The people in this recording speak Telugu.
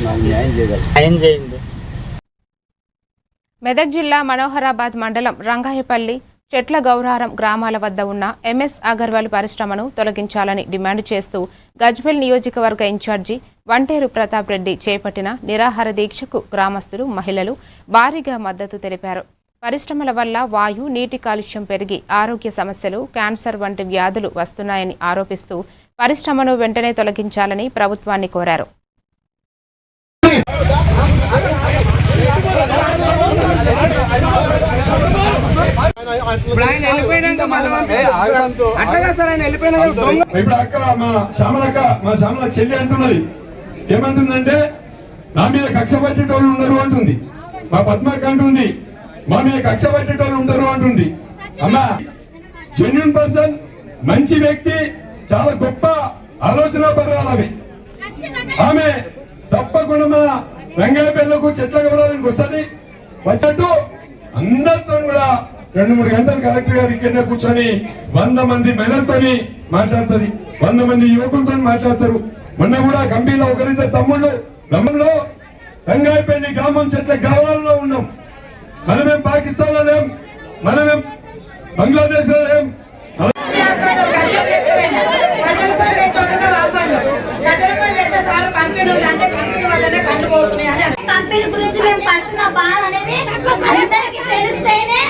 న్యాయం చేయండి. మెదక్ జిల్లా మనోహరాబాద్ మండలం రంగాయపల్లి చెట్ల గౌరారం గ్రామాల వద్ద ఉన్న ఎంఎస్ అగర్వాల్ పరిశ్రమను తొలగించాలని డిమాండ్ చేస్తూ గజ్వేల్ నియోజకవర్గ ఇన్ఛార్జి వంటేరు ప్రతాప్ రెడ్డి చేపట్టిన నిరాహార దీక్షకు గ్రామస్తులు, మహిళలు భారీగా మద్దతు తెలిపారు. పరిశ్రమల వల్ల వాయు, నీటి కాలుష్యం పెరిగి ఆరోగ్య సమస్యలు, క్యాన్సర్ వంటి వ్యాధులు వస్తున్నాయని ఆరోపిస్తూ పరిశ్రమను వెంటనే తొలగించాలని ప్రభుత్వాన్ని కోరారు. ఇప్పుడు అక్క మా శ్యామల చెల్లి అంటున్నది ఏమంటుందంటే, నా మీద కక్ష పట్టేటోళ్ళు ఉండరు అంటుంది. మా పద్మక్క అంటుంది, మా మీద కక్ష పట్టేటోళ్ళు ఉండరు అంటుంది. అమ్మా, జెన్యూన్ పర్సన్, మంచి వ్యక్తి, చాలా గొప్ప ఆలోచన పర్వాలవి. ఆమె తప్పకుండా మా రంగాయపల్లికు చెట్ల గౌరవానికి వస్తుంది. వచ్చేట్టు అందరితో కూడా 2-3 గంటలు కలెక్టర్ గారు ఇక్కడనే కూర్చొని 100 మంది మహిళలతో మాట్లాడుతుంది, 100 మంది యువకులతో మాట్లాడతారు. మొన్న కూడా గంభీరలో 1-2 తమ్ముళ్ళు గ్రామంలో రంగాయపల్లి గ్రామం చెట్ల గ్రామాలలో ఉన్నాం. మనమేం పాకిస్తాన్ లో లేం, మనమేం బంగ్లాదేశ్ లో లేం. కంపెనీ గురించి మేము పడుతున్న బాధ అనేది అందరికీ తెలిస్తేనే